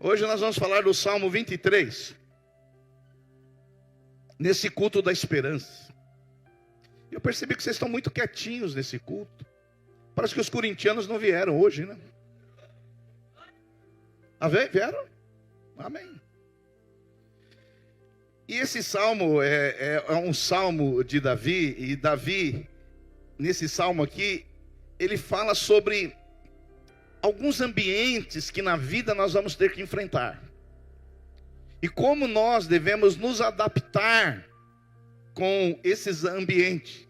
Hoje nós vamos falar do Salmo 23, nesse culto da esperança. Eu percebi que vocês estão muito quietinhos nesse culto. Parece que os corintianos não vieram hoje, né? Amém? Vieram? Amém. E esse salmo é um salmo de Davi. E Davi, nesse salmo aqui, ele fala sobre alguns ambientes que na vida nós vamos ter que enfrentar. E como nós devemos nos adaptar com esses ambientes.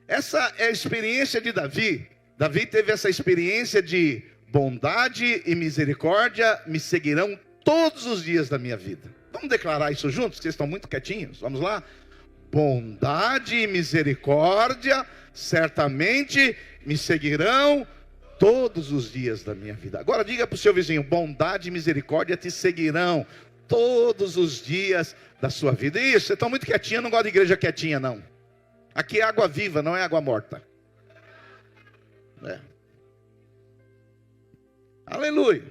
Essa é a experiência de Davi. Davi teve essa experiência de bondade e misericórdia me seguirão todos os dias da minha vida. Vamos declarar isso juntos? Vocês estão muito quietinhos. Vamos lá? Bondade e misericórdia certamente me seguirão todos os dias da minha vida. Agora diga para o seu vizinho: bondade e misericórdia te seguirão todos os dias da sua vida. Isso, vocês estão muito quietinhos. Eu não gosto de igreja quietinha, não. Aqui é água viva, não é água morta. Aleluia.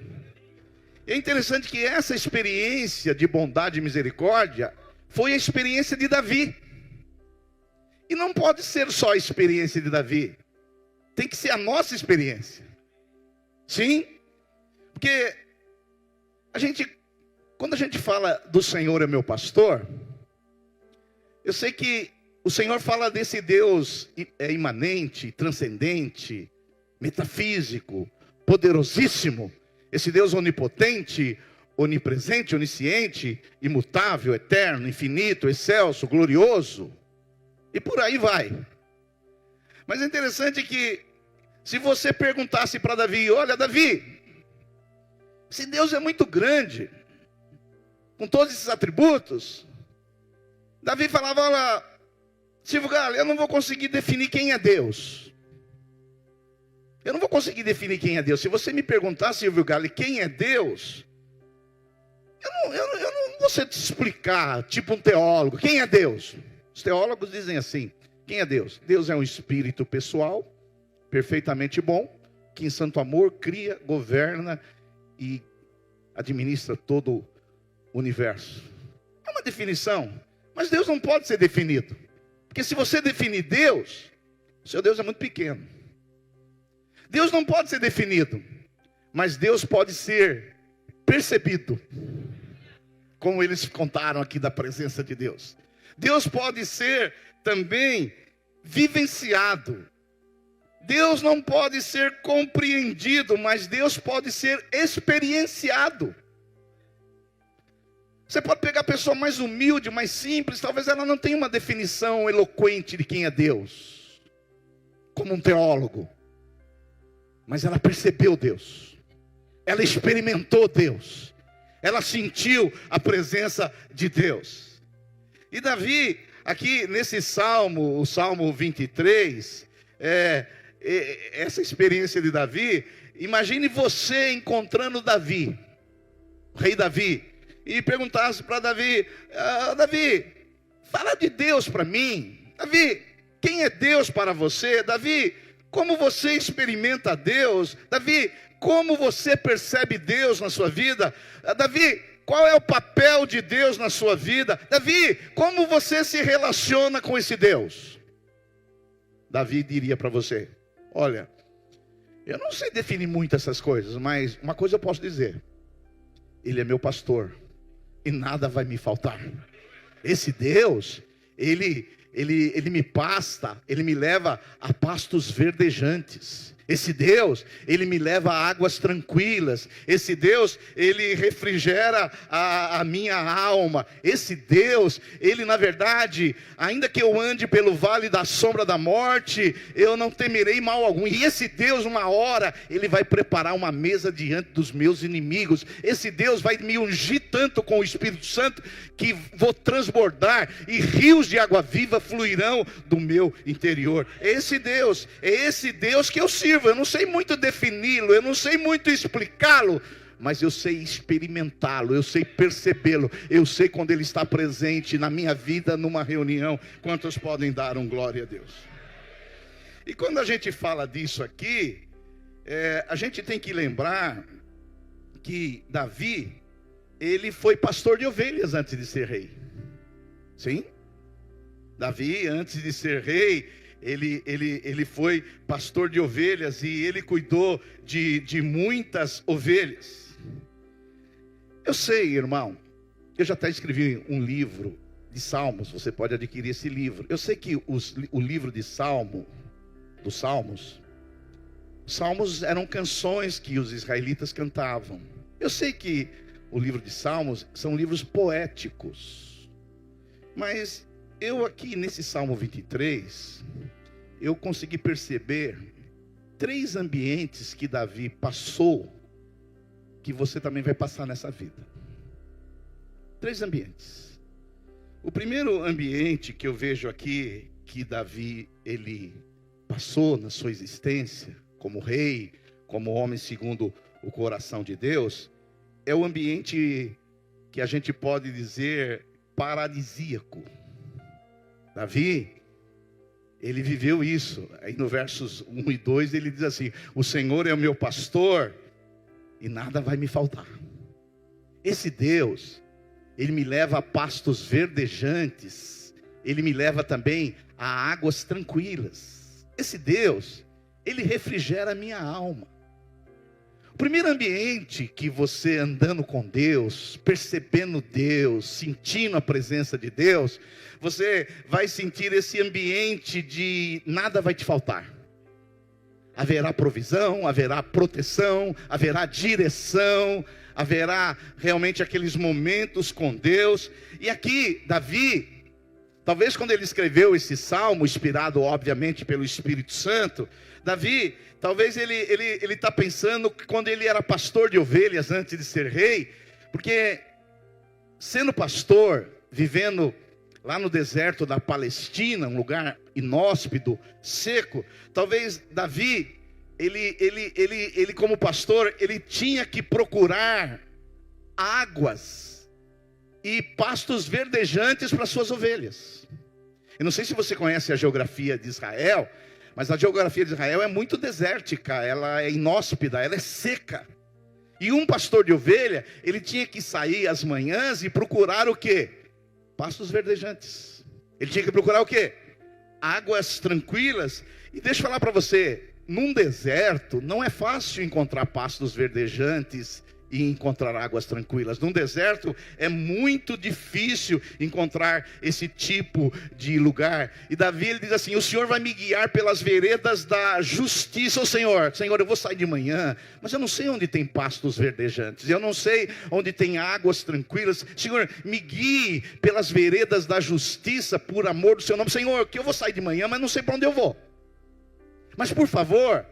É interessante que essa experiência de bondade e misericórdia foi a experiência de Davi. E não pode ser só a experiência de Davi. Tem que ser a nossa experiência. Sim? Porque quando a gente fala do Senhor é meu pastor, eu sei que o Senhor fala desse Deus imanente, transcendente, metafísico, poderosíssimo. Esse Deus onipotente, onipresente, onisciente, imutável, eterno, infinito, excelso, glorioso. E por aí vai. Mas é interessante que, se você perguntasse para Davi: olha, Davi, esse Deus é muito grande, com todos esses atributos. Davi falava: olha, Silvio Galo, eu não vou conseguir definir quem é Deus. Eu não vou conseguir definir quem é Deus. Se você me perguntar, Silvio Galo, quem é Deus, eu não vou te explicar, tipo um teólogo. Quem é Deus? Os teólogos dizem assim: quem é Deus? Deus é um espírito pessoal, perfeitamente bom, que em santo amor cria, governa e administra todo o universo. É uma definição, mas Deus não pode ser definido. Porque se você definir Deus, seu Deus é muito pequeno. Deus não pode ser definido, mas Deus pode ser percebido. Como eles contaram aqui da presença de Deus. Deus pode ser também vivenciado. Deus não pode ser compreendido, mas Deus pode ser experienciado. Você pode pegar a pessoa mais humilde, mais simples, talvez ela não tenha uma definição eloquente de quem é Deus, como um teólogo, mas ela percebeu Deus, ela experimentou Deus, ela sentiu a presença de Deus. E Davi, aqui nesse salmo, o Salmo 23, essa experiência de Davi, imagine você encontrando Davi, o rei Davi, e perguntasse para Davi: Davi, fala de Deus para mim. Davi, quem é Deus para você? Davi, como você experimenta Deus? Davi, como você percebe Deus na sua vida? Davi, qual é o papel de Deus na sua vida? Davi, como você se relaciona com esse Deus? Davi diria para você: olha, eu não sei definir muito essas coisas, mas uma coisa eu posso dizer: Ele é meu pastor e nada vai me faltar. Esse Deus, Ele me pasta, Ele me leva a pastos verdejantes. Esse Deus, Ele me leva a águas tranquilas. Esse Deus, Ele refrigera a minha alma. Esse Deus, Ele na verdade, ainda que eu ande pelo vale da sombra da morte, eu não temerei mal algum. E esse Deus, uma hora, Ele vai preparar uma mesa diante dos meus inimigos. Esse Deus vai me ungir tanto com o Espírito Santo, que vou transbordar, e rios de água viva fluirão do meu interior. É esse Deus que eu sirvo. Eu não sei muito defini-lo, eu não sei muito explicá-lo, mas eu sei experimentá-lo, eu sei percebê-lo, eu sei quando Ele está presente na minha vida, numa reunião. Quantos podem dar um glória a Deus? E quando a gente fala disso aqui, a gente tem que lembrar que Davi, ele foi pastor de ovelhas antes de ser rei. Sim? Davi, antes de ser rei, ele foi pastor de ovelhas e ele cuidou de muitas ovelhas. Eu sei, irmão, eu já até escrevi um livro de Salmos, você pode adquirir esse livro. Eu sei que o livro de dos Salmos eram canções que os israelitas cantavam. Eu sei que o livro de Salmos são livros poéticos, mas eu aqui nesse Salmo 23, eu consegui perceber 3 ambientes que Davi passou, que você também vai passar nessa vida. 3 ambientes. O primeiro ambiente que eu vejo aqui, que Davi, ele passou na sua existência, como rei, como homem segundo o coração de Deus, é o ambiente que a gente pode dizer paradisíaco. Davi, ele viveu isso. Aí no versos 1 e 2 ele diz assim: o Senhor é o meu pastor e nada vai me faltar. Esse Deus, ele me leva a pastos verdejantes, ele me leva também a águas tranquilas. Esse Deus, ele refrigera a minha alma. O primeiro ambiente que você andando com Deus, percebendo Deus, sentindo a presença de Deus, você vai sentir esse ambiente de nada vai te faltar. Haverá provisão, haverá proteção, haverá direção, haverá realmente aqueles momentos com Deus. E aqui, Davi, talvez quando ele escreveu esse salmo, inspirado obviamente pelo Espírito Santo, Davi, talvez ele está pensando que quando ele era pastor de ovelhas antes de ser rei, porque sendo pastor, vivendo lá no deserto da Palestina, um lugar inóspito, seco, talvez Davi, ele como pastor, ele tinha que procurar águas e pastos verdejantes para suas ovelhas. Eu não sei se você conhece a geografia de Israel, mas a geografia de Israel é muito desértica, ela é inóspita, ela é seca. E um pastor de ovelha, ele tinha que sair às manhãs e procurar o quê? Pastos verdejantes. Ele tinha que procurar o quê? Águas tranquilas. E deixa eu falar para você, num deserto não é fácil encontrar pastos verdejantes e encontrar águas tranquilas. Num deserto é muito difícil encontrar esse tipo de lugar. E Davi, ele diz assim: o Senhor vai me guiar pelas veredas da justiça. Ô Senhor, eu vou sair de manhã, mas eu não sei onde tem pastos verdejantes, eu não sei onde tem águas tranquilas. Senhor, me guie pelas veredas da justiça, por amor do seu nome. Senhor, que eu vou sair de manhã, mas não sei para onde eu vou, mas por favor,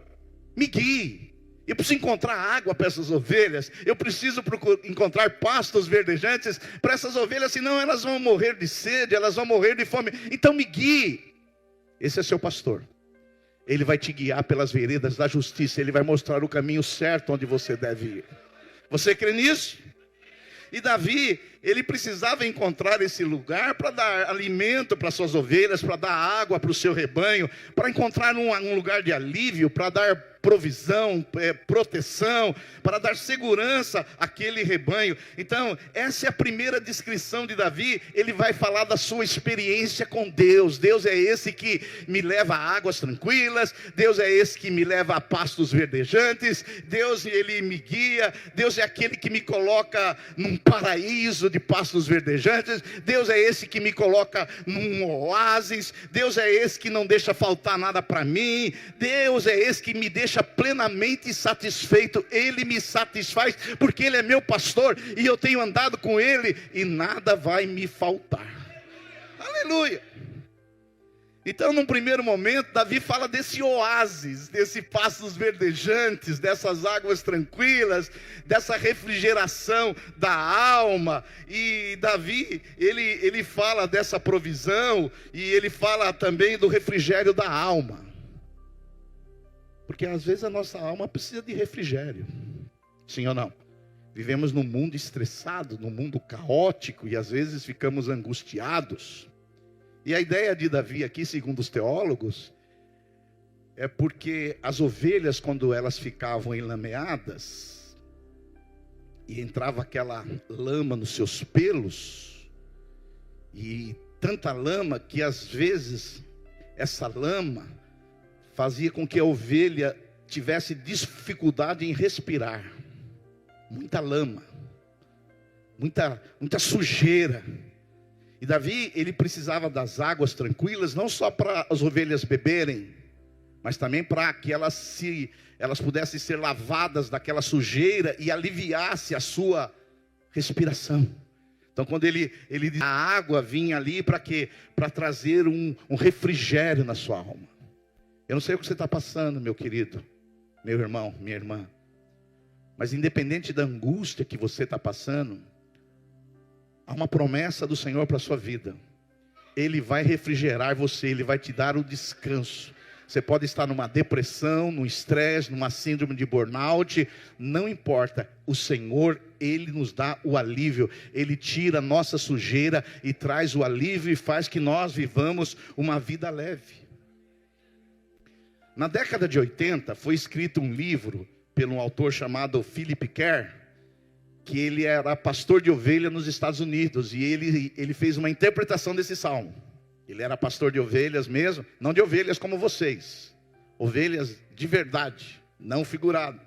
me guie. Eu preciso encontrar água para essas ovelhas. Eu preciso encontrar pastos verdejantes para essas ovelhas, senão elas vão morrer de sede, elas vão morrer de fome. Então me guie. Esse é seu pastor. Ele vai te guiar pelas veredas da justiça. Ele vai mostrar o caminho certo onde você deve ir. Você crê nisso? E Davi, ele precisava encontrar esse lugar para dar alimento para suas ovelhas, para dar água para o seu rebanho, para encontrar um lugar de alívio, para dar provisão, proteção, para dar segurança àquele rebanho. Então, essa é a primeira descrição de Davi. Ele vai falar da sua experiência com Deus. Deus é esse que me leva a águas tranquilas, Deus é esse que me leva a pastos verdejantes, Deus, ele me guia, Deus é aquele que me coloca num paraíso de pastos verdejantes, Deus é esse que me coloca num oásis, Deus é esse que não deixa faltar nada para mim, Deus é esse que me deixa plenamente satisfeito. Ele me satisfaz porque Ele é meu pastor e eu tenho andado com Ele e nada vai me faltar. Aleluia. Então, num primeiro momento, Davi fala desse oásis, desse pastos verdejantes, dessas águas tranquilas, dessa refrigeração da alma. E Davi, ele fala dessa provisão e ele fala também do refrigério da alma. Porque às vezes a nossa alma precisa de refrigério. Sim ou não? Vivemos num mundo estressado, num mundo caótico, e às vezes ficamos angustiados. E a ideia de Davi aqui, segundo os teólogos, é porque as ovelhas, quando elas ficavam enlameadas, e entrava aquela lama nos seus pelos, e tanta lama que às vezes essa lama fazia com que a ovelha tivesse dificuldade em respirar. Muita lama, muita sujeira. E Davi, ele precisava das águas tranquilas, não só para as ovelhas beberem, mas também para que elas pudessem ser lavadas daquela sujeira e aliviasse a sua respiração. Então, quando ele diz, a água vinha ali para quê? Para trazer um refrigério na sua alma. Eu não sei o que você está passando, meu querido, meu irmão, minha irmã, mas independente da angústia que você está passando, há uma promessa do Senhor para a sua vida. Ele vai refrigerar você, Ele vai te dar o descanso. Você pode estar numa depressão, num estresse, numa síndrome de burnout, não importa. O Senhor, Ele nos dá o alívio. Ele tira a nossa sujeira e traz o alívio e faz que nós vivamos uma vida leve. Na década de 80, foi escrito um livro por um autor chamado Philip Kerr, que ele era pastor de ovelha nos Estados Unidos, e ele fez uma interpretação desse salmo. Ele era pastor de ovelhas mesmo, não de ovelhas como vocês, ovelhas de verdade, não figurado.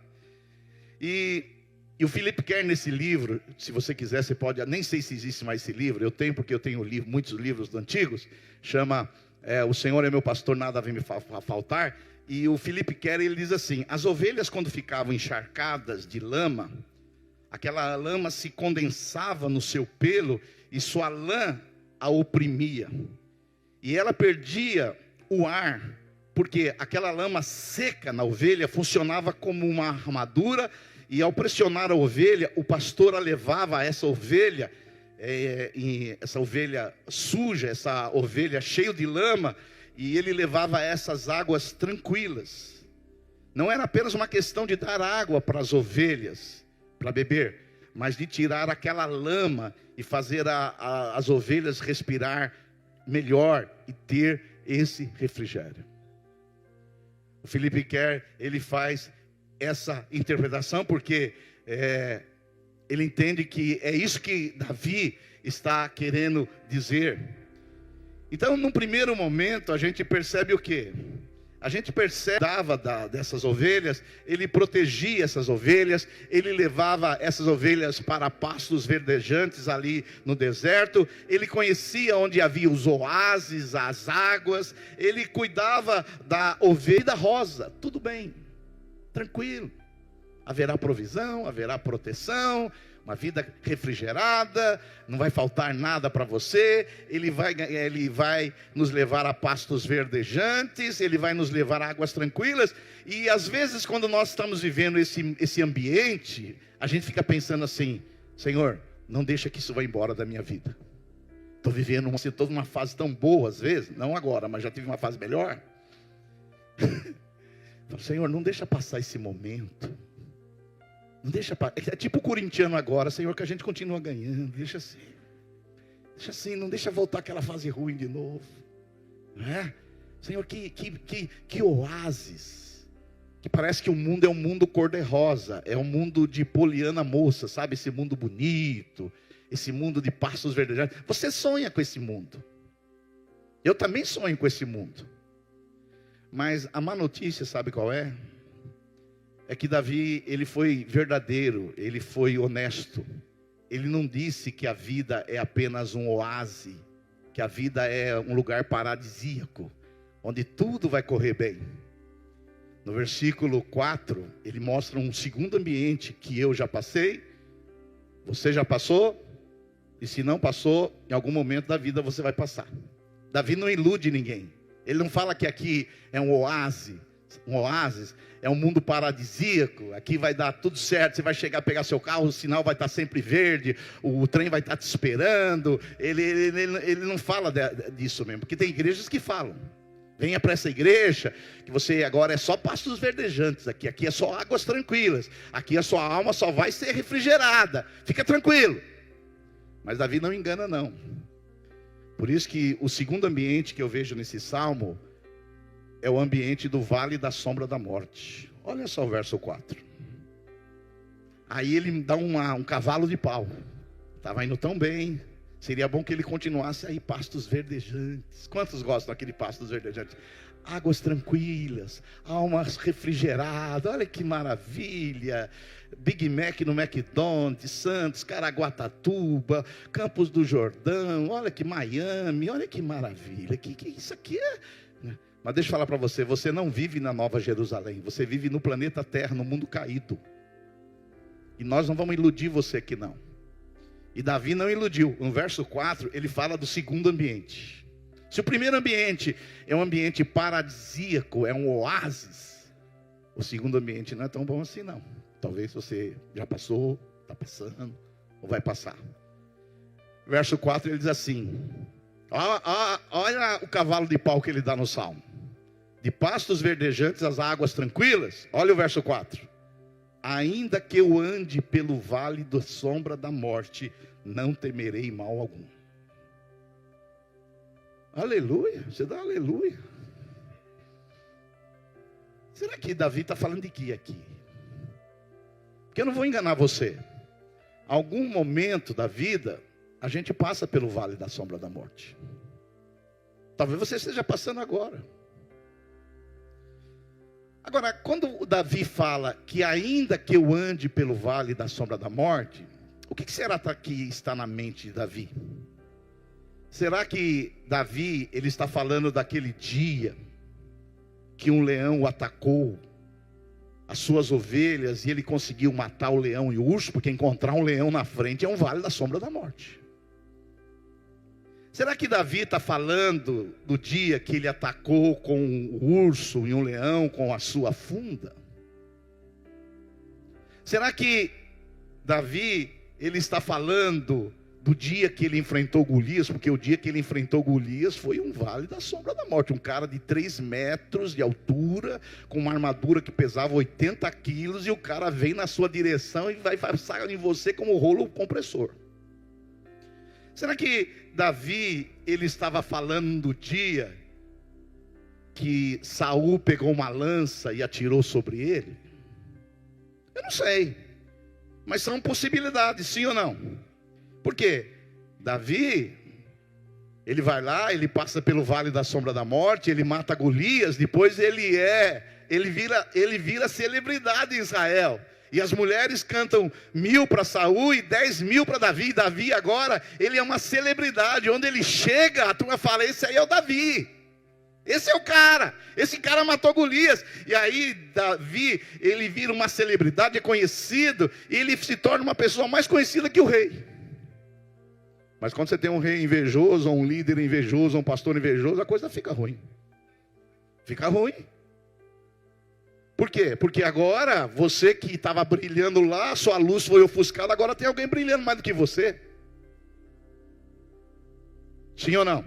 E o Philip Kerr, nesse livro, se você quiser, você pode, nem sei se existe mais esse livro, eu tenho porque eu tenho muitos livros antigos, chama O Senhor é meu pastor, nada vem me faltar. E o Philip Kerr, ele diz assim: as ovelhas, quando ficavam encharcadas de lama, aquela lama se condensava no seu pelo e sua lã a oprimia. E ela perdia o ar, porque aquela lama seca na ovelha funcionava como uma armadura, e ao pressionar a ovelha, o pastor a levava essa ovelha suja, essa ovelha cheia de lama, e ele levava essas águas tranquilas. Não era apenas uma questão de dar água para as ovelhas, para beber, mas de tirar aquela lama e fazer as ovelhas respirar melhor e ter esse refrigério. O Philip Kerr, ele faz essa interpretação porque ele entende que é isso que Davi está querendo dizer. Então, num primeiro momento, a gente percebe o quê? A gente percebe dessas ovelhas, ele protegia essas ovelhas, ele levava essas ovelhas para pastos verdejantes ali no deserto, ele conhecia onde havia os oásis, as águas, ele cuidava da ovelha rosa. Tudo bem, tranquilo, haverá provisão, haverá proteção, uma vida refrigerada, não vai faltar nada para você. Ele vai nos levar a pastos verdejantes, Ele vai nos levar a águas tranquilas. E às vezes, quando nós estamos vivendo esse ambiente, a gente fica pensando assim: Senhor, não deixa que isso vá embora da minha vida. Estou vivendo toda uma fase tão boa às vezes, não agora, mas já tive uma fase melhor. Senhor, não deixa passar esse momento. Não deixa, é tipo o corintiano agora: Senhor, que a gente continua ganhando, deixa assim, não deixa voltar aquela fase ruim de novo, não é? Senhor, que oásis, que parece que o mundo é um mundo cor-de-rosa, é um mundo de Poliana moça, sabe? Esse mundo bonito, esse mundo de pastos verdejantes. Você sonha com esse mundo, eu também sonho com esse mundo, mas a má notícia, sabe qual é? É que Davi, ele foi verdadeiro, ele foi honesto. Ele não disse que a vida é apenas um oásis, que a vida é um lugar paradisíaco, onde tudo vai correr bem. No versículo 4, ele mostra um segundo ambiente que eu já passei, você já passou, e se não passou, em algum momento da vida você vai passar. Davi não ilude ninguém. Ele não fala que aqui é um oásis, é um mundo paradisíaco, aqui vai dar tudo certo, você vai chegar a pegar seu carro, o sinal vai estar sempre verde, o trem vai estar te esperando. Ele não fala disso mesmo, porque tem igrejas que falam: venha para essa igreja, que você agora é só pastos verdejantes, aqui é só águas tranquilas, aqui a sua alma só vai ser refrigerada, fica tranquilo. Mas Davi não engana não. Por isso que o segundo ambiente que eu vejo nesse salmo é o ambiente do vale da sombra da morte. Olha só o verso 4. Aí ele me dá um cavalo de pau. Estava indo tão bem. Seria bom que ele continuasse aí, pastos verdejantes. Quantos gostam daquele pastos verdejantes? Águas tranquilas, almas refrigeradas, olha que maravilha. Big Mac no McDonald's, Santos, Caraguatatuba, Campos do Jordão, olha que Miami, olha que maravilha. Que isso aqui é... Mas deixa eu falar para você, você não vive na Nova Jerusalém, você vive no planeta Terra, no mundo caído. E nós não vamos iludir você aqui não. E Davi não iludiu. No verso 4, ele fala do segundo ambiente. Se o primeiro ambiente é um ambiente paradisíaco, é um oásis, o segundo ambiente não é tão bom assim não. Talvez você já passou, está passando, ou vai passar. Verso 4 ele diz assim, olha o cavalo de pau que ele dá no Salmo. De pastos verdejantes as águas tranquilas. Olha o verso 4. Ainda que eu ande pelo vale da sombra da morte, não temerei mal algum. Aleluia, você dá aleluia. Será que Davi está falando de que aqui? Porque eu não vou enganar você. Algum momento da vida, a gente passa pelo vale da sombra da morte. Talvez você esteja passando agora. Agora, quando o Davi fala que ainda que eu ande pelo vale da sombra da morte, o que será que está na mente de Davi? Será que Davi, ele está falando daquele dia que um leão o atacou, as suas ovelhas, e ele conseguiu matar o leão e o urso? Porque encontrar um leão na frente é um vale da sombra da morte. Será que Davi está falando do dia que ele atacou com o urso e um leão com a sua funda? Será que Davi, ele está falando do dia que ele enfrentou Golias? Porque o dia que ele enfrentou Golias foi um vale da sombra da morte. Um cara de 3 metros de altura, com uma armadura que pesava 80 quilos, e o cara vem na sua direção e vai passar em você como rolo compressor. Será que Davi, ele estava falando do dia que Saul pegou uma lança e atirou sobre ele? Eu não sei, mas são possibilidades, sim ou não? Por quê? Davi, ele vai lá, ele passa pelo vale da sombra da morte, ele mata Golias, depois ele vira celebridade em Israel. E as mulheres cantam 1000 para Saul e 10.000 para Davi. Davi agora, ele é uma celebridade. Onde ele chega, a turma fala, esse aí é o Davi. Esse é o cara. Esse cara matou Golias. E aí Davi, ele vira uma celebridade, é conhecido. E ele se torna uma pessoa mais conhecida que o rei. Mas quando você tem um rei invejoso, ou um líder invejoso, ou um pastor invejoso, a coisa fica ruim. Fica ruim. Por quê? Porque agora, você que estava brilhando lá, sua luz foi ofuscada, agora tem alguém brilhando mais do que você. Sim ou não?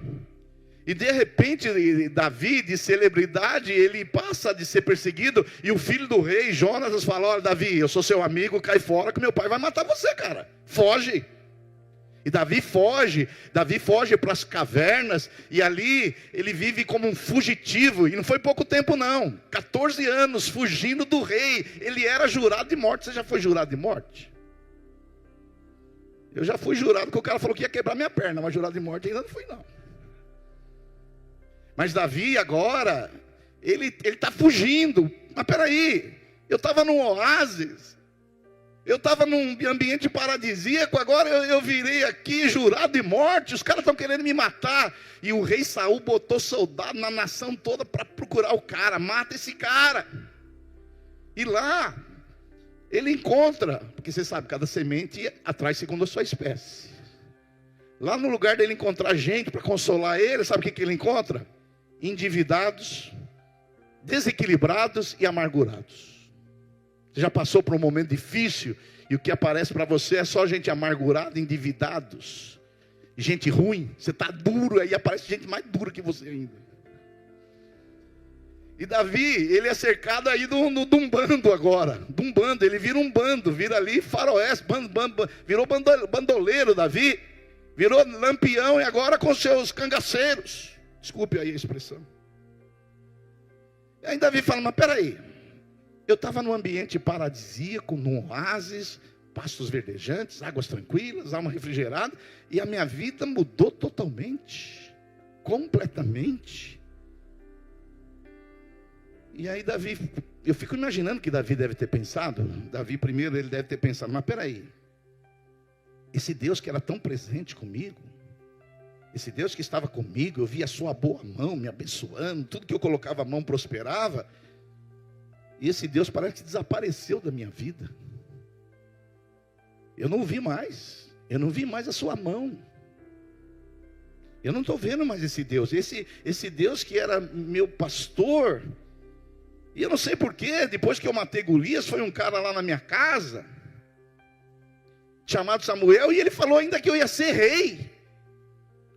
E de repente, Davi, de celebridade, ele passa de ser perseguido, e o filho do rei, Jonatas, fala, olha Davi, eu sou seu amigo, cai fora que meu pai vai matar você, cara. Foge. E Davi foge para as cavernas, e ali ele vive como um fugitivo, e não foi pouco tempo não, 14 anos fugindo do rei. Ele era jurado de morte. Você já foi jurado de morte? Eu já fui jurado, porque o cara falou que ia quebrar minha perna, mas jurado de morte ainda não fui não. Mas Davi agora, ele está fugindo. Mas peraí, eu estava num oásis, eu estava num ambiente paradisíaco, agora eu virei aqui jurado de morte, os caras estão querendo me matar. E o rei Saul botou soldado na nação toda para procurar o cara, mata esse cara. E lá, ele encontra, porque você sabe, cada semente atrai segundo a sua espécie. Lá no lugar dele encontrar gente para consolar ele, sabe o que ele encontra? Endividados, desequilibrados e amargurados. Você já passou por um momento difícil e o que aparece para você é só gente amargurada, endividados, gente ruim. Você está duro, aí aparece gente mais dura que você ainda. E Davi, ele é cercado aí de um bando agora. De um bando, ele vira um bando, vira ali faroeste, virou bandoleiro Davi. Virou lampião e agora com seus cangaceiros. Desculpe aí a expressão. E aí Davi fala, mas peraí. Eu estava num ambiente paradisíaco, num oásis, pastos verdejantes, águas tranquilas, alma refrigerada, e a minha vida mudou totalmente, completamente. E aí Davi, eu fico imaginando que Davi deve ter pensado, Davi primeiro ele deve ter pensado, mas peraí, esse Deus que era tão presente comigo, esse Deus que estava comigo, eu via a sua boa mão me abençoando, tudo que eu colocava a mão prosperava, e esse Deus parece que desapareceu da minha vida. Eu não o vi mais, eu não vi mais a sua mão. Eu não estou vendo mais esse Deus, esse Deus que era meu pastor. E eu não sei porquê, depois que eu matei Golias, foi um cara lá na minha casa, chamado Samuel, e ele falou ainda que eu ia ser rei.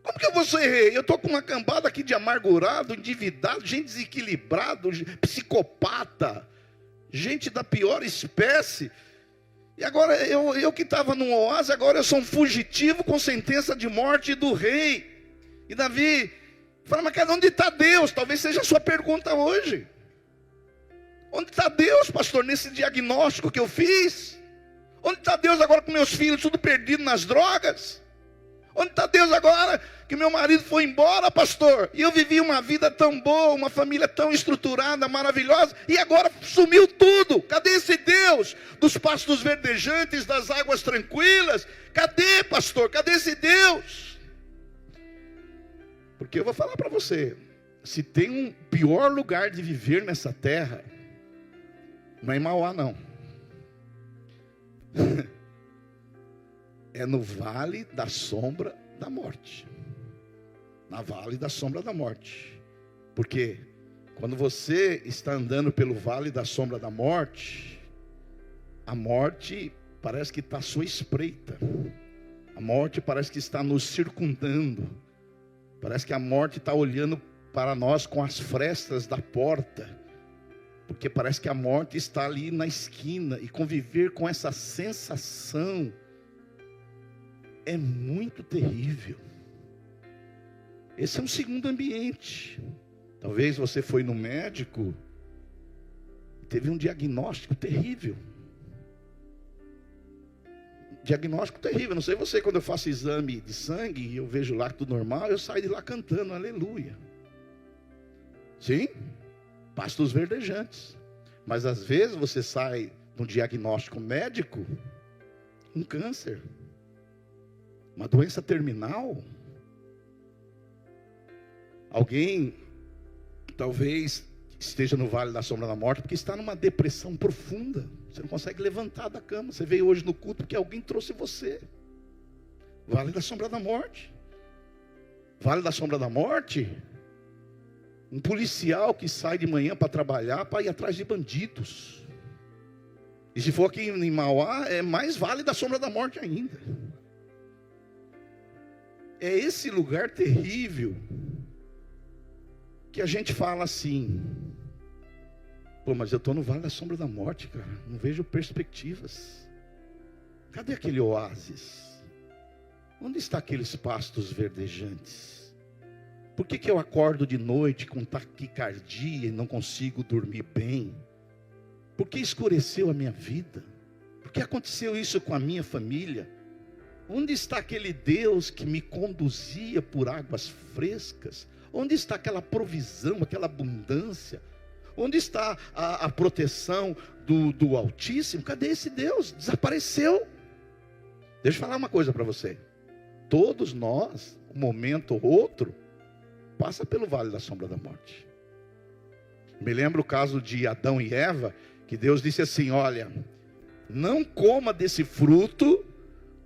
Como que eu vou ser rei? Eu estou com uma cambada aqui de amargurado, endividado, gente desequilibrado, psicopata, gente da pior espécie. E agora eu que estava num oásis, agora eu sou um fugitivo com sentença de morte do rei. E Davi fala, mas cara, onde está Deus? Talvez seja a sua pergunta hoje. Onde está Deus, pastor, nesse diagnóstico que eu fiz? Onde está Deus agora com meus filhos tudo perdido nas drogas? Onde está Deus agora que meu marido foi embora, pastor? E eu vivi uma vida tão boa, uma família tão estruturada, maravilhosa, e agora sumiu tudo. Cadê esse Deus dos pastos verdejantes, das águas tranquilas? Cadê, pastor? Cadê esse Deus? Porque eu vou falar para você, se tem um pior lugar de viver nessa terra, não é em Mauá não. É no vale da sombra da morte. Na vale da sombra da morte. Porque quando você está andando pelo vale da sombra da morte, a morte parece que está à sua espreita. A morte parece que está nos circundando. Parece que a morte está olhando para nós com as frestas da porta. Porque parece que a morte está ali na esquina. E conviver com essa sensação é muito terrível. Esse é um segundo ambiente. Talvez você foi no médico, teve um diagnóstico terrível. Diagnóstico terrível. Não sei você, quando eu faço exame de sangue e eu vejo lá tudo normal, eu saio de lá cantando aleluia. Sim? Pastos verdejantes. Mas às vezes você sai de um diagnóstico médico, um câncer, uma doença terminal. Alguém talvez esteja no vale da sombra da morte porque está numa depressão profunda. Você não consegue levantar da cama. Você veio hoje no culto porque alguém trouxe você. Vale da sombra da morte. Vale da sombra da morte. Um policial que sai de manhã para trabalhar, para ir atrás de bandidos. E se for aqui em Mauá, é mais vale da sombra da morte ainda. É esse lugar terrível que a gente fala assim, pô, mas eu estou no vale da sombra da morte, cara, não vejo perspectivas. Cadê aquele oásis? Onde estão aqueles pastos verdejantes? Por que eu acordo de noite com taquicardia e não consigo dormir bem? Por que escureceu a minha vida? Por que aconteceu isso com a minha família? Onde está aquele Deus que me conduzia por águas frescas? Onde está aquela provisão, aquela abundância? Onde está a proteção do Altíssimo? Cadê esse Deus? Desapareceu. Deixa eu falar uma coisa para você. Todos nós, um momento ou outro, passa pelo vale da sombra da morte. Me lembro o caso de Adão e Eva, que Deus disse assim, olha, não coma desse fruto,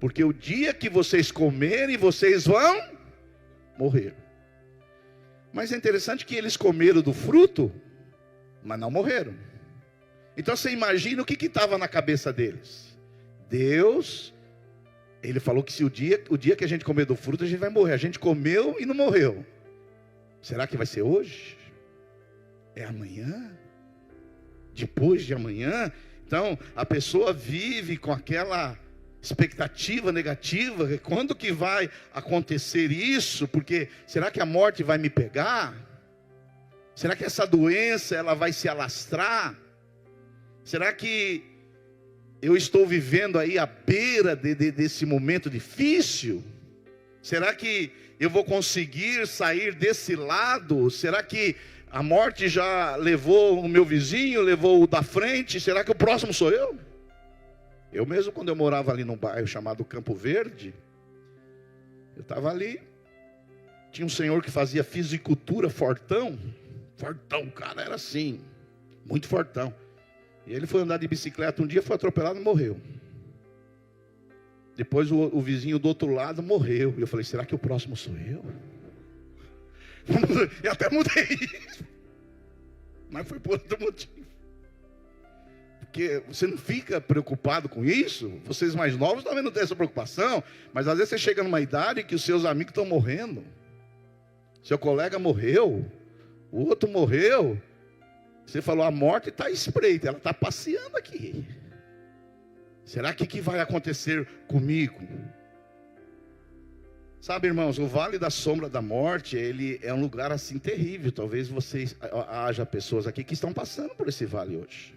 porque o dia que vocês comerem, vocês vão morrer. Mas é interessante que eles comeram do fruto, mas não morreram. Então você imagina o que estava na cabeça deles. Deus, Ele falou que se o dia que a gente comer do fruto, a gente vai morrer. A gente comeu e não morreu. Será que vai ser hoje? É amanhã? Depois de amanhã? Então a pessoa vive com aquela expectativa negativa, quando que vai acontecer isso? Porque será que a morte vai me pegar? Será que essa doença ela vai se alastrar? Será que eu estou vivendo aí à beira desse momento difícil? Será que eu vou conseguir sair desse lado? Será que a morte já levou o meu vizinho, levou o da frente? Será que o próximo sou eu? Eu mesmo, quando eu morava ali num bairro chamado Campo Verde, eu estava ali, tinha um senhor que fazia fisicultura, fortão, cara, era assim, muito fortão. E ele foi andar de bicicleta um dia, foi atropelado e morreu. Depois o vizinho do outro lado morreu. E eu falei, será que o próximo sou eu? Eu até mudei. Mas foi por outro motivo. Porque você não fica preocupado com isso. Vocês mais novos também não têm essa preocupação. Mas às vezes você chega numa idade que os seus amigos estão morrendo. Seu colega morreu. O outro morreu. Você falou, a morte está à espreita. Ela está passeando aqui. Será que vai acontecer comigo? Sabe, irmãos, o vale da sombra da morte, ele é um lugar assim terrível. Talvez vocês, haja pessoas aqui que estão passando por esse vale hoje.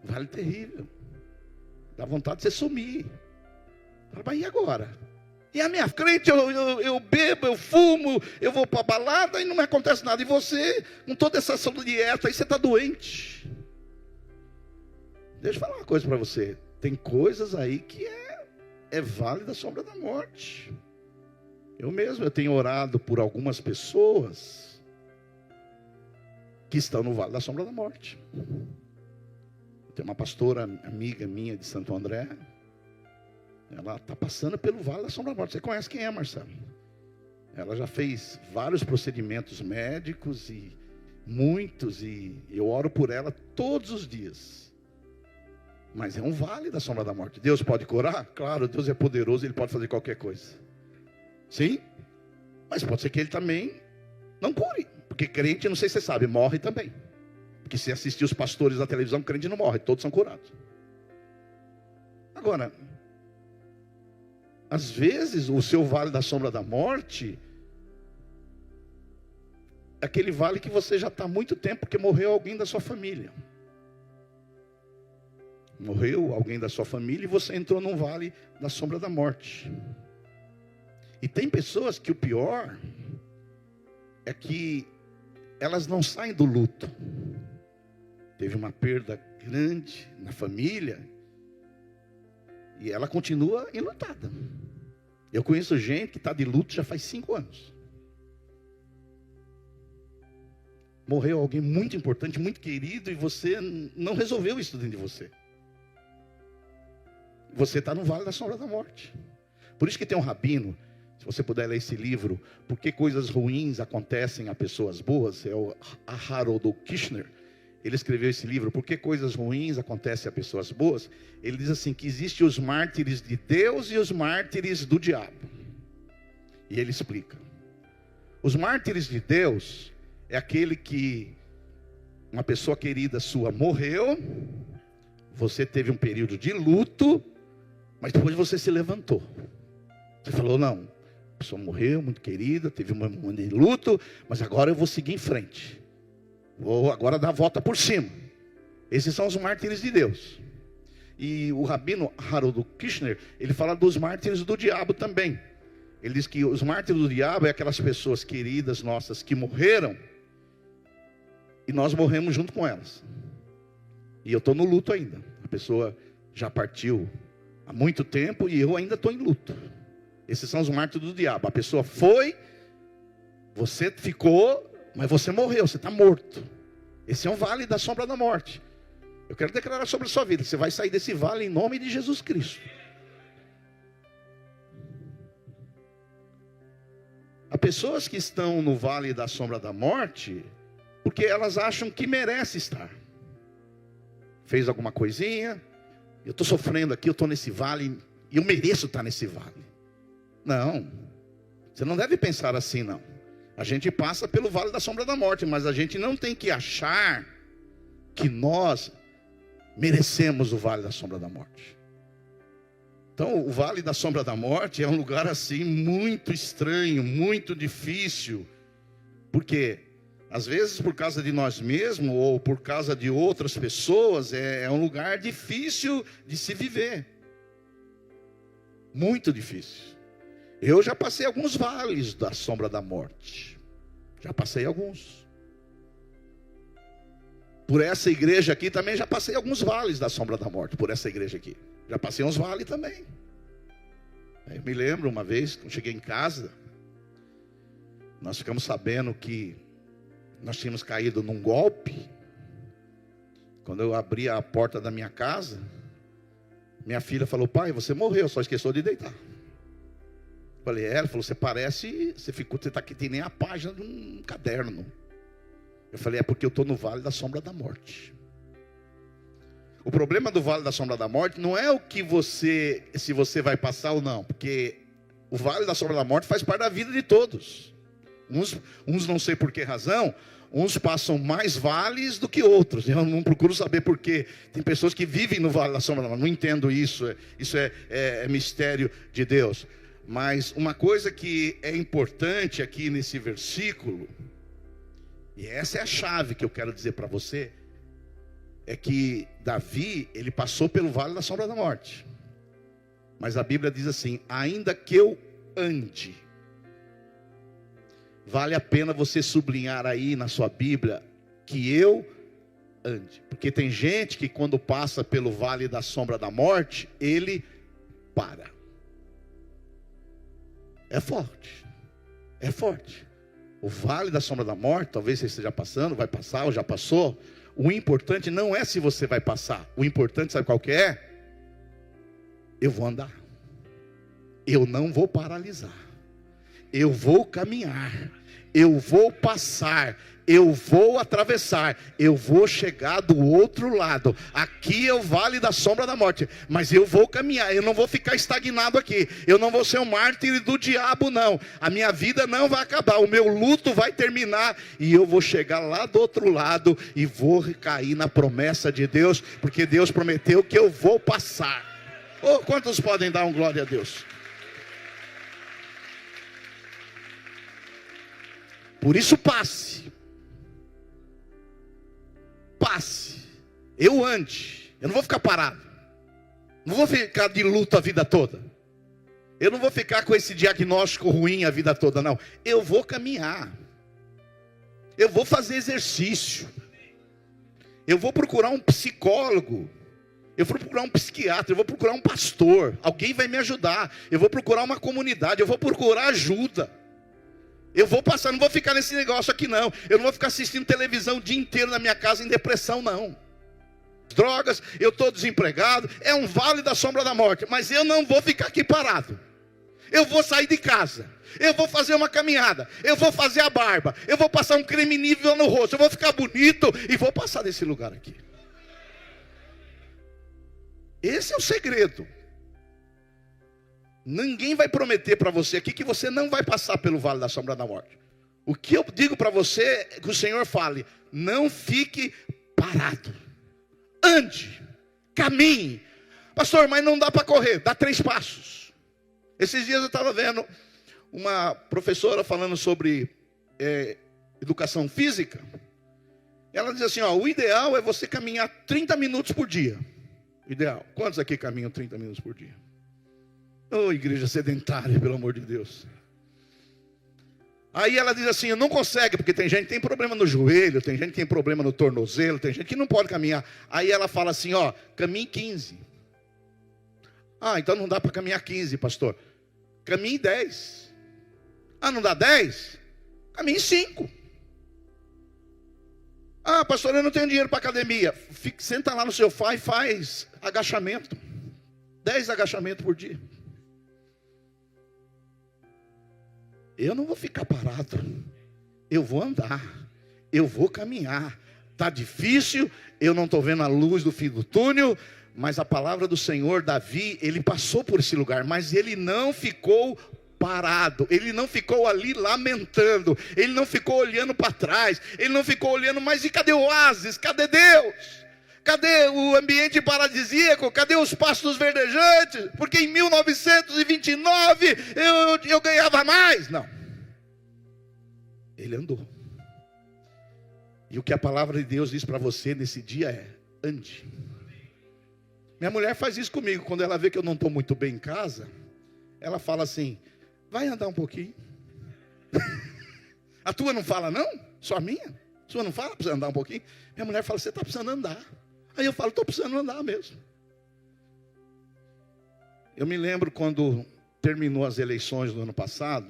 Vale terrível. Dá vontade de você sumir. Fala, mas e agora? E a minha frente, eu bebo, eu fumo, eu vou para a balada e não me acontece nada. E você, com toda essa dieta, aí você está doente. Deixa eu falar uma coisa para você. Tem coisas aí que é vale da sombra da morte. Eu tenho orado por algumas pessoas que estão no vale da sombra da morte. Tem uma pastora amiga minha de Santo André. Ela está passando pelo vale da sombra da morte. Você conhece quem é, Marcelo? Ela já fez vários procedimentos médicos e muitos. E eu oro por ela todos os dias. Mas é um vale da sombra da morte. Deus pode curar? Claro, Deus é poderoso, Ele pode fazer qualquer coisa. Sim? Mas pode ser que Ele também não cure. Porque crente, não sei se você sabe, morre também. Porque se assistir os pastores da televisão, crente não morre, todos são curados. Agora, às vezes o seu vale da sombra da morte é aquele vale que você já está há muito tempo, porque morreu alguém da sua família. Morreu alguém da sua família e você entrou num vale da sombra da morte. E tem pessoas que o pior é que elas não saem do luto. Teve uma perda grande na família e ela continua enlutada. Eu conheço gente que está de luto já faz 5 anos. Morreu alguém muito importante, muito querido, e você não resolveu isso dentro de você. Você está no vale da sombra da morte. Por isso que tem um rabino, se você puder ler esse livro, Por que Coisas Ruins Acontecem a Pessoas Boas, é o Harold Kushner. Ele escreveu esse livro, Por que Coisas Ruins Acontecem a Pessoas Boas. Ele diz assim, que existem os mártires de Deus e os mártires do diabo. E ele explica. Os mártires de Deus é aquele que uma pessoa querida sua morreu, você teve um período de luto, mas depois você se levantou. Você falou, não, a pessoa morreu, muito querida, teve um momento de luto, mas agora eu vou seguir em frente. Vou agora dar a volta por cima. Esses são os mártires de Deus. E o rabino Harold Kushner, ele fala dos mártires do diabo também. Ele diz que os mártires do diabo é aquelas pessoas queridas nossas que morreram, e nós morremos junto com elas. E eu estou no luto ainda. A pessoa já partiu há muito tempo e eu ainda estou em luto. Esses são os mártires do diabo. A pessoa foi, você ficou, mas você morreu, você está morto. Esse é um vale da sombra da morte. Eu quero declarar sobre a sua vida, você vai sair desse vale em nome de Jesus Cristo. Há pessoas que estão no vale da sombra da morte, porque elas acham que merece estar. Fez alguma coisinha, eu estou sofrendo aqui, eu estou nesse vale, e eu mereço estar nesse vale. Não, você não deve pensar assim, não. A gente passa pelo vale da sombra da morte, mas a gente não tem que achar que nós merecemos o vale da sombra da morte. Então, o vale da sombra da morte é um lugar assim muito estranho, muito difícil, porque Às vezes por causa de nós mesmos ou por causa de outras pessoas, é um lugar difícil de se viver. Muito difícil. Eu já passei alguns vales da sombra da morte. Já passei alguns. Por essa igreja aqui também já passei alguns vales da sombra da morte. Por essa igreja aqui. Já passei uns vales também. Eu me lembro uma vez, quando cheguei em casa, nós ficamos sabendo que nós tínhamos caído num golpe. Quando eu abri a porta da minha casa, minha filha falou: pai, você morreu, só esqueceu de deitar. Falei, ela falou, você parece, você está aqui, tem nem a página de um caderno. Eu falei, é porque eu estou no vale da sombra da morte. O problema do vale da sombra da morte não é o que se você vai passar ou não, porque o vale da sombra da morte faz parte da vida de todos. Uns não sei por que razão, uns passam mais vales do que outros. Eu não procuro saber por quê. Tem pessoas que vivem no vale da sombra da morte. Não entendo isso. Isso é mistério de Deus. Mas uma coisa que é importante aqui nesse versículo, e essa é a chave que eu quero dizer para você, é que Davi, ele passou pelo vale da sombra da morte. Mas a Bíblia diz assim: ainda que eu ande. Vale a pena você sublinhar aí na sua Bíblia que eu ande. Porque tem gente que quando passa pelo vale da sombra da morte, ele para. É forte. É forte. O vale da sombra da morte, talvez você esteja passando, vai passar ou já passou. O importante não é se você vai passar. O importante, sabe qual que é? Eu vou andar. Eu não vou paralisar. Eu vou caminhar, eu vou passar, eu vou atravessar, eu vou chegar do outro lado. Aqui é o vale da sombra da morte, mas eu vou caminhar, eu não vou ficar estagnado aqui. Eu não vou ser um mártir do diabo, não. A minha vida não vai acabar, o meu luto vai terminar e eu vou chegar lá do outro lado e vou cair na promessa de Deus, porque Deus prometeu que eu vou passar. Oh, quantos podem dar um glória a Deus? Por isso passe. Passe. Eu ande. Eu não vou ficar parado. Não vou ficar de luto a vida toda. Eu não vou ficar com esse diagnóstico ruim a vida toda, não. Eu vou caminhar. Eu vou fazer exercício. Eu vou procurar um psicólogo. Eu vou procurar um psiquiatra. Eu vou procurar um pastor. Alguém vai me ajudar. Eu vou procurar uma comunidade. Eu vou procurar ajuda. Eu vou passar, não vou ficar nesse negócio aqui não. Eu não vou ficar assistindo televisão o dia inteiro na minha casa em depressão não. Drogas, eu estou desempregado, é um vale da sombra da morte. Mas eu não vou ficar aqui parado. Eu vou sair de casa. Eu vou fazer uma caminhada. Eu vou fazer a barba. Eu vou passar um creme nível no rosto. Eu vou ficar bonito e vou passar desse lugar aqui. Esse é o segredo. Ninguém vai prometer para você aqui que você não vai passar pelo vale da sombra da morte. O que eu digo para você é que o Senhor fale: não fique parado. Ande, caminhe. Pastor, mas não dá para correr, dá 3 passos. Esses dias eu estava vendo uma professora falando sobre educação física. Ela diz assim, o ideal é você caminhar 30 minutos por dia. Ideal. Quantos aqui caminham 30 minutos por dia? Oh, igreja sedentária, pelo amor de Deus. Aí ela diz assim, não consegue, porque tem gente que tem problema no joelho, tem gente que tem problema no tornozelo, tem gente que não pode caminhar. Aí ela fala assim, caminhe 15. Então não dá para caminhar 15, pastor. Caminhe 10. Não dá 10? Caminhe 5. Pastor, eu não tenho dinheiro para academia. Senta lá no sofá e faz agachamento. 10 agachamentos por dia. Eu não vou ficar parado. Eu vou andar. Eu vou caminhar. Está difícil. Eu não estou vendo a luz do fim do túnel. Mas a palavra do Senhor, Davi, ele passou por esse lugar. Mas ele não ficou parado. Ele não ficou ali lamentando. Ele não ficou olhando para trás. Ele não ficou olhando, mas e cadê o oásis? Cadê Deus? Cadê o ambiente paradisíaco? Cadê os pastos verdejantes? Porque em 1929 eu ganhava mais. Não. Ele andou. E o que a palavra de Deus diz para você nesse dia é: ande. Minha mulher faz isso comigo. Quando ela vê que eu não estou muito bem em casa, ela fala assim: vai andar um pouquinho. A tua não fala não? Só a minha? A sua não fala? Precisa andar um pouquinho? Minha mulher fala: você está precisando andar. Aí eu falo: estou precisando andar mesmo. Eu me lembro quando terminou as eleições do ano passado,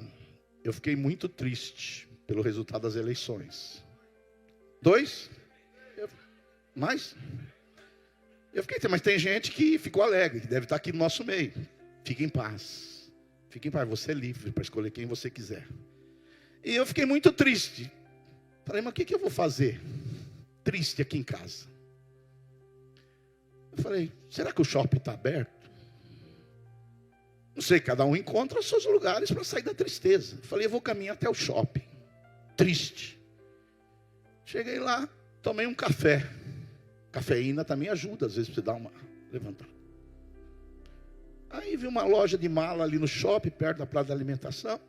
eu fiquei muito triste pelo resultado das eleições. 2? Mais? Eu fiquei triste, mas tem gente que ficou alegre, que deve estar aqui no nosso meio. Fique em paz. Fique em paz, você é livre para escolher quem você quiser. E eu fiquei muito triste. Falei: mas o que eu vou fazer? Triste aqui em casa. Eu falei: será que o shopping está aberto? Não sei, cada um encontra os seus lugares para sair da tristeza. Eu falei: eu vou caminhar até o shopping. Triste. Cheguei lá, tomei um café. Cafeína também ajuda, às vezes, para você dar uma levantada. Aí vi uma loja de mala ali no shopping, perto da praça da alimentação.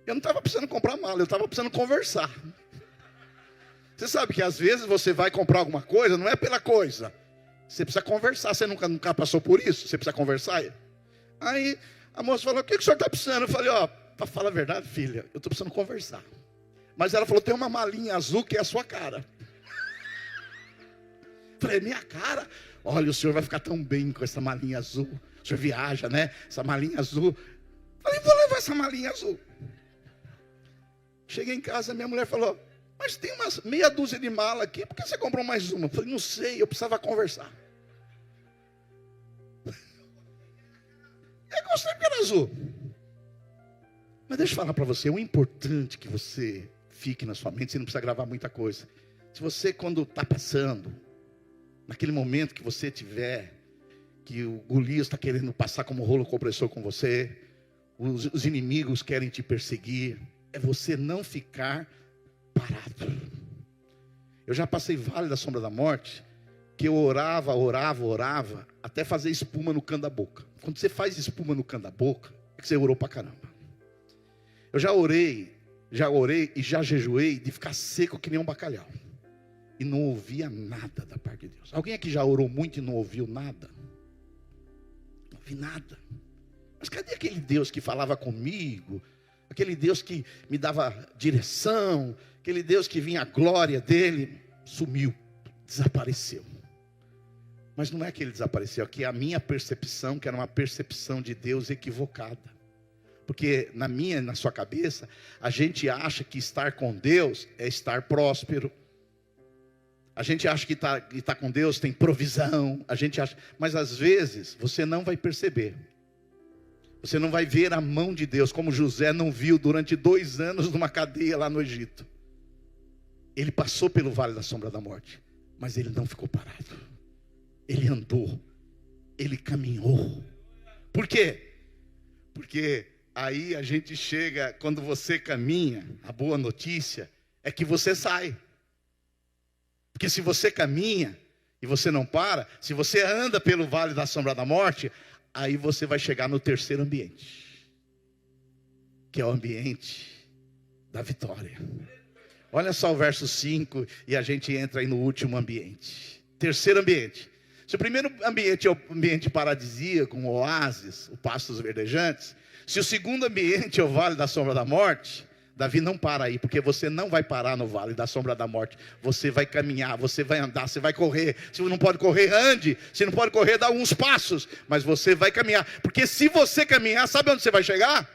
Eu não estava precisando comprar mala, eu estava precisando conversar. Você sabe que às vezes você vai comprar alguma coisa, não é pela coisa. Você precisa conversar, você nunca passou por isso? Você precisa conversar? Aí a moça falou: o que o senhor está precisando? Eu falei: ó, para falar a verdade, filha, eu estou precisando conversar. Mas ela falou: tem uma malinha azul que é a sua cara. Eu falei: minha cara? Olha, o senhor vai ficar tão bem com essa malinha azul. O senhor viaja, né? Essa malinha azul. Eu falei: vou levar essa malinha azul. Cheguei em casa, minha mulher falou: mas tem umas meia dúzia de mala aqui, por que você comprou mais uma? Eu falei: não sei, eu precisava conversar. Eu gostei porque era azul. Mas deixa eu falar para você, o importante é que você fique na sua mente, você não precisa gravar muita coisa. Se você, quando está passando, naquele momento que você tiver, que o Golias está querendo passar como rolo compressor com você, os inimigos querem te perseguir, é você não ficar parado. Eu já passei vale da sombra da morte, que eu orava, até fazer espuma no canto da boca. Quando você faz espuma no canto da boca, é que você orou pra caramba. Eu já orei e já jejuei de ficar seco que nem um bacalhau. E não ouvia nada da parte de Deus. Alguém aqui já orou muito e não ouviu nada? Não ouvi nada. Mas cadê aquele Deus que falava comigo? Aquele Deus que me dava direção? Aquele Deus que vinha a glória dele? Sumiu, desapareceu. Mas não é que ele desapareceu, é que a minha percepção, que era uma percepção de Deus equivocada. Porque na sua cabeça, a gente acha que estar com Deus é estar próspero. A gente acha que tá com Deus tem provisão. A gente acha, mas às vezes você não vai perceber. Você não vai ver a mão de Deus, como José não viu durante 2 anos numa cadeia lá no Egito. Ele passou pelo vale da sombra da morte, mas ele não ficou parado. Ele andou, ele caminhou. Por quê? Porque aí a gente chega, quando você caminha, a boa notícia é que você sai. Porque se você caminha e você não para, se você anda pelo vale da sombra da morte, aí você vai chegar no terceiro ambiente, que é o ambiente da vitória. Olha só o verso 5 e a gente entra aí no último ambiente. Terceiro ambiente. Se o primeiro ambiente é o ambiente paradisíaco, um oásis, o pastos verdejantes. Se o segundo ambiente é o vale da sombra da morte, Davi não para aí, porque você não vai parar no vale da sombra da morte. Você vai caminhar, você vai andar, você vai correr. Se não pode correr, ande. Se não pode correr, dá uns passos. Mas você vai caminhar. Porque se você caminhar, sabe onde você vai chegar?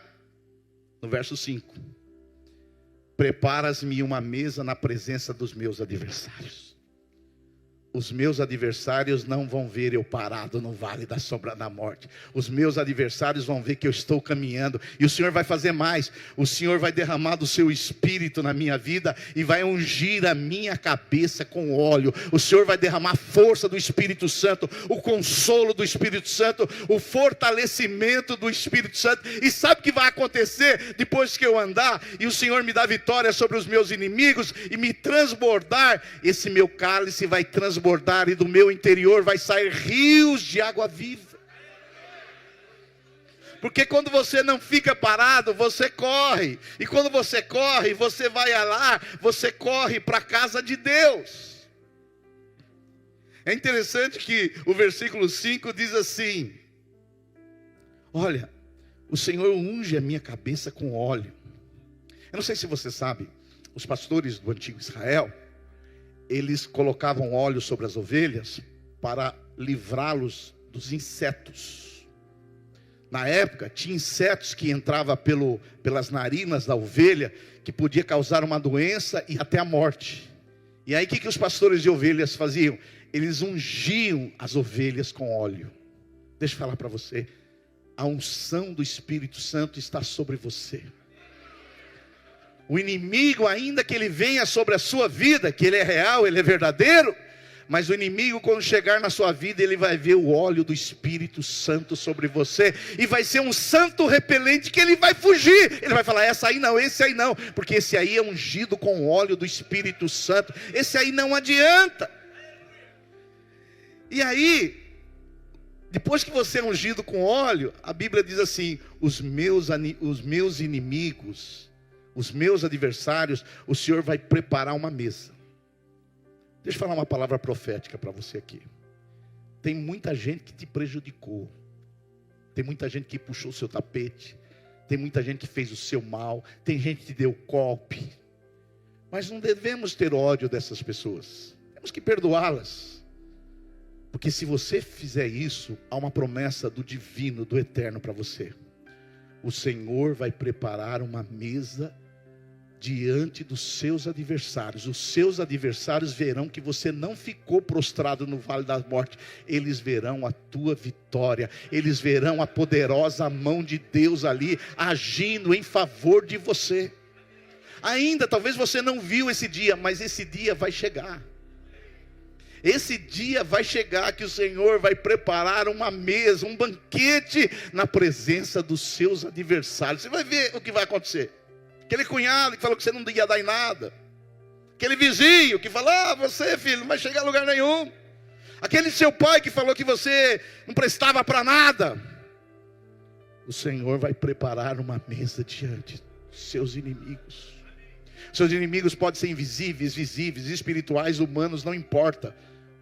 No verso 5. Preparas-me uma mesa na presença dos meus adversários. Os meus adversários não vão ver eu parado no vale da sombra da morte. Os meus adversários vão ver que eu estou caminhando. E o Senhor vai fazer mais. O Senhor vai derramar do seu Espírito na minha vida e vai ungir a minha cabeça com óleo. O Senhor vai derramar a força do Espírito Santo, o consolo do Espírito Santo, o fortalecimento do Espírito Santo. E sabe o que vai acontecer depois que eu andar e o Senhor me dá vitória sobre os meus inimigos e me transbordar? Esse meu cálice vai transbordar e do meu interior vai sair rios de água viva. Porque quando você não fica parado, você corre. E quando você corre, você vai lá, você corre para a casa de Deus. É interessante que o versículo 5 diz assim: olha, o Senhor unge a minha cabeça com óleo. Eu não sei se você sabe, os pastores do antigo Israel, eles colocavam óleo sobre as ovelhas para livrá-los dos insetos. Na época, tinha insetos que entravam pelas narinas da ovelha, que podia causar uma doença e até a morte. E aí o que os pastores de ovelhas faziam? Eles ungiam as ovelhas com óleo. Deixa eu falar para você, a unção do Espírito Santo está sobre você. O inimigo, ainda que ele venha sobre a sua vida, que ele é real, ele é verdadeiro, mas o inimigo, quando chegar na sua vida, ele vai ver o óleo do Espírito Santo sobre você, e vai ser um santo repelente que ele vai fugir. Ele vai falar: essa aí não, esse aí não, porque esse aí é ungido com o óleo do Espírito Santo, esse aí não adianta. E aí, depois que você é ungido com óleo, a Bíblia diz assim: os meus inimigos, os meus adversários, o Senhor vai preparar uma mesa. Deixa eu falar uma palavra profética para você aqui. Tem muita gente que te prejudicou. Tem muita gente que puxou o seu tapete. Tem muita gente que fez o seu mal. Tem gente que te deu golpe. Mas não devemos ter ódio dessas pessoas. Temos que perdoá-las. Porque se você fizer isso, há uma promessa do divino, do eterno para você. O Senhor vai preparar uma mesa diante dos seus adversários. Os seus adversários verão que você não ficou prostrado no vale da morte. Eles verão a tua vitória. Eles verão a poderosa mão de Deus ali, agindo em favor de você. Ainda, talvez você não viu esse dia, mas esse dia vai chegar. Esse dia vai chegar que o Senhor vai preparar uma mesa, um banquete na presença dos seus adversários. Você vai ver o que vai acontecer. Aquele cunhado que falou que você não ia dar em nada. Aquele vizinho que falou: você, filho, não vai chegar a lugar nenhum. Aquele seu pai que falou que você não prestava para nada. O Senhor vai preparar uma mesa diante dos seus inimigos. Seus inimigos podem ser invisíveis, visíveis, espirituais, humanos, não importa.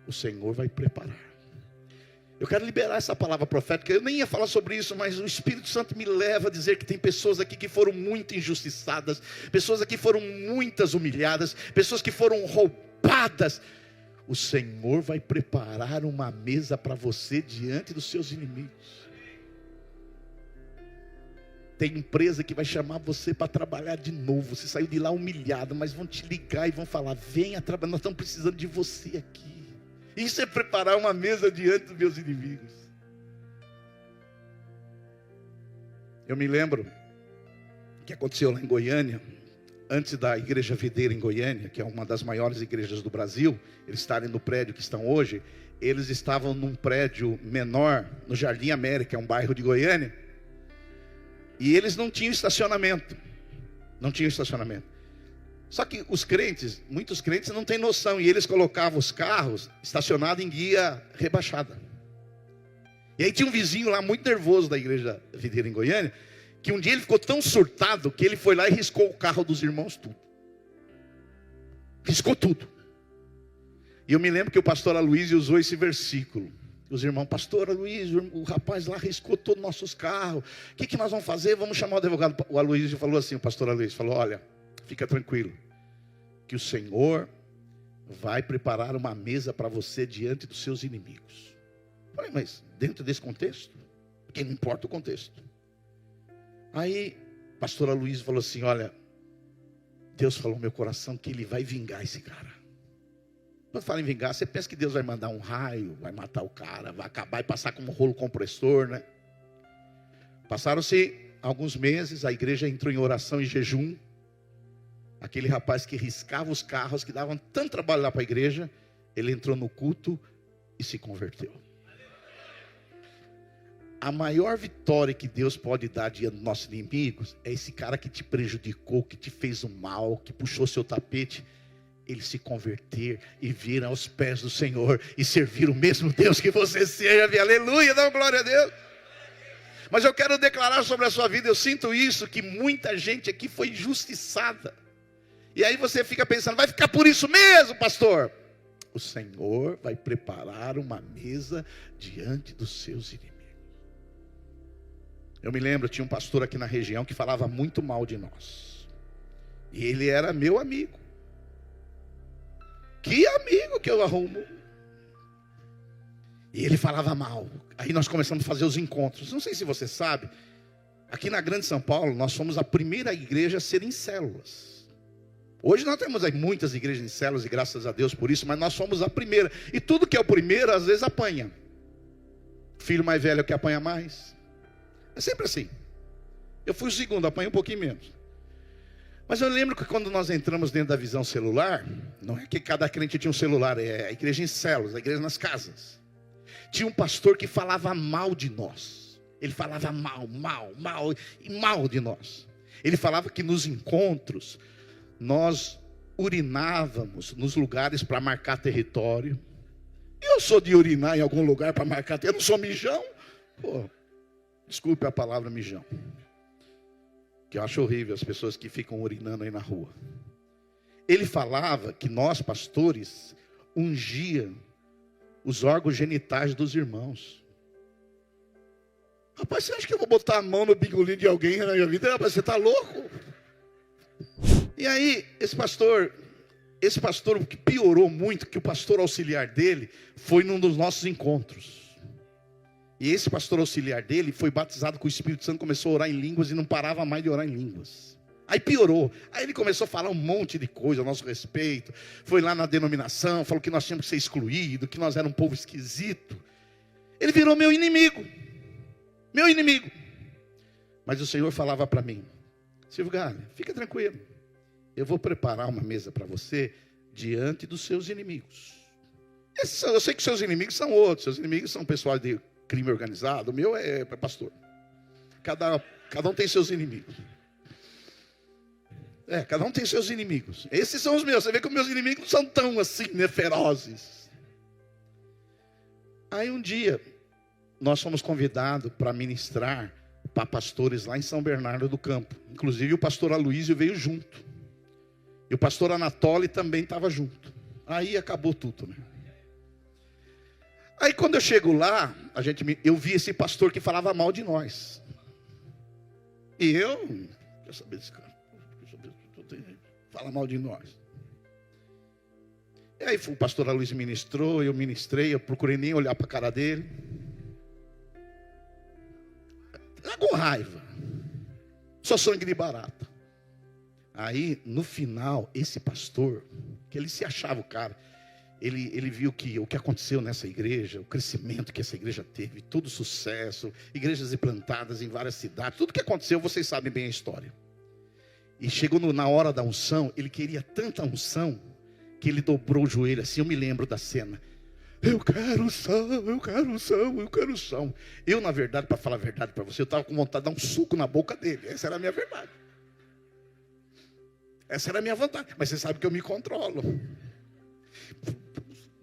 O Senhor vai preparar. Eu quero liberar essa palavra profética. Eu nem ia falar sobre isso, mas o Espírito Santo me leva a dizer que tem pessoas aqui que foram muito injustiçadas, pessoas aqui foram muitas humilhadas, pessoas que foram roubadas. O Senhor vai preparar uma mesa para você diante dos seus inimigos. Tem empresa que vai chamar você para trabalhar de novo. Você saiu de lá humilhado, mas vão te ligar e vão falar: venha trabalhar, nós estamos precisando de você aqui. Isso é preparar uma mesa diante dos meus inimigos. Eu me lembro que aconteceu lá em Goiânia, antes da igreja videira em Goiânia, que é uma das maiores igrejas do Brasil. Eles estarem no prédio que estão hoje, eles estavam num prédio menor, no Jardim América, um bairro de Goiânia, e eles não tinham estacionamento. Não tinham estacionamento. Só que os crentes, muitos crentes não têm noção, e eles colocavam os carros estacionados em guia rebaixada. E aí tinha um vizinho lá muito nervoso da igreja videira em Goiânia, que um dia ele ficou tão surtado que ele foi lá e riscou o carro dos irmãos tudo. Riscou tudo. E eu me lembro que o pastor Aloysio usou esse versículo. Os irmãos: pastor Aloysio, o rapaz lá riscou todos os nossos carros. O que nós vamos fazer? Vamos chamar o advogado. O Aloysio falou assim, o pastor Aloysio falou: olha, fica tranquilo, que o Senhor vai preparar uma mesa para você diante dos seus inimigos. Eu falei: mas dentro desse contexto? Porque não importa o contexto. Aí, pastor Aloysio falou assim: olha, Deus falou no meu coração que Ele vai vingar esse cara. Quando fala em vingar, você pensa que Deus vai mandar um raio, vai matar o cara, vai acabar e passar como um rolo compressor, né? Passaram-se alguns meses, a igreja entrou em oração e jejum. Aquele rapaz que riscava os carros, que davam tanto trabalho lá para a igreja, ele entrou no culto e se converteu. A maior vitória que Deus pode dar diante dos nossos inimigos é esse cara que te prejudicou, que te fez o mal, que puxou seu tapete, ele se converter e vir aos pés do Senhor e servir o mesmo Deus que você serve. Aleluia, dá glória a Deus. Mas eu quero declarar sobre a sua vida, eu sinto isso, que muita gente aqui foi injustiçada. E aí você fica pensando, vai ficar por isso mesmo, pastor? O Senhor vai preparar uma mesa diante dos seus inimigos. Eu me lembro, tinha um pastor aqui na região que falava muito mal de nós. E ele era meu amigo. Que amigo que eu arrumo. E ele falava mal. Aí nós começamos a fazer os encontros. Não sei se você sabe, aqui na Grande São Paulo, nós somos a primeira igreja a ser em células. Hoje nós temos aí muitas igrejas em células, e graças a Deus por isso, mas nós somos a primeira. E tudo que é o primeiro, às vezes apanha. Filho mais velho é o que apanha mais. É sempre assim. Eu fui o segundo, apanhei um pouquinho menos. Mas eu lembro que quando nós entramos dentro da visão celular, não é que cada crente tinha um celular, é a igreja em células, a igreja nas casas. Tinha um pastor que falava mal de nós. Ele falava mal de nós. Ele falava que nos encontros, nós urinávamos nos lugares para marcar território. Eu sou de urinar em algum lugar para marcar território, eu não sou mijão. Pô, desculpe a palavra mijão, que eu acho horrível as pessoas que ficam urinando aí na rua. Ele falava que nós, pastores, ungiam os órgãos genitais dos irmãos. Rapaz, você acha que eu vou botar a mão no bingolinho de alguém na minha vida? Rapaz, você está louco? E aí, esse pastor que piorou muito, que o pastor auxiliar dele foi num dos nossos encontros. E esse pastor auxiliar dele foi batizado com o Espírito Santo, começou a orar em línguas e não parava mais de orar em línguas. Aí piorou. Aí ele começou a falar um monte de coisa a nosso respeito. Foi lá na denominação, falou que nós tínhamos que ser excluídos, que nós éramos um povo esquisito. Ele virou meu inimigo. Meu inimigo. Mas o Senhor falava para mim: Silvio Galha, fica tranquilo. Eu vou preparar uma mesa para você diante dos seus inimigos. Eu sei que seus inimigos são outros. Seus inimigos são pessoal de crime organizado. O meu é pastor. Cada um tem seus inimigos. Cada um tem seus inimigos. Esses são os meus. Você vê que os meus inimigos não são tão assim, né, ferozes. Aí um dia, nós fomos convidados para ministrar para pastores lá em São Bernardo do Campo. Inclusive o pastor Aloísio veio junto. E o pastor Anatoly também estava junto. Aí acabou tudo, né? Aí quando eu chego lá, eu vi esse pastor que falava mal de nós. E eu, quer saber desse cara? Fala mal de nós. E aí o pastor Aloísio ministrou, eu ministrei, eu procurei nem olhar para a cara dele. Tá com raiva. Só sangue de barata. Aí, no final, esse pastor, que ele se achava o cara, ele viu que o que aconteceu nessa igreja, o crescimento que essa igreja teve, todo o sucesso, igrejas implantadas em várias cidades, tudo que aconteceu, vocês sabem bem a história. E chegou na hora da unção, ele queria tanta unção, que ele dobrou o joelho assim, eu me lembro da cena. Eu quero unção, eu quero unção, eu quero unção. Eu, na verdade, para falar a verdade para você, eu estava com vontade de dar um suco na boca dele. Essa era a minha verdade. Essa era a minha vontade. Mas você sabe que eu me controlo.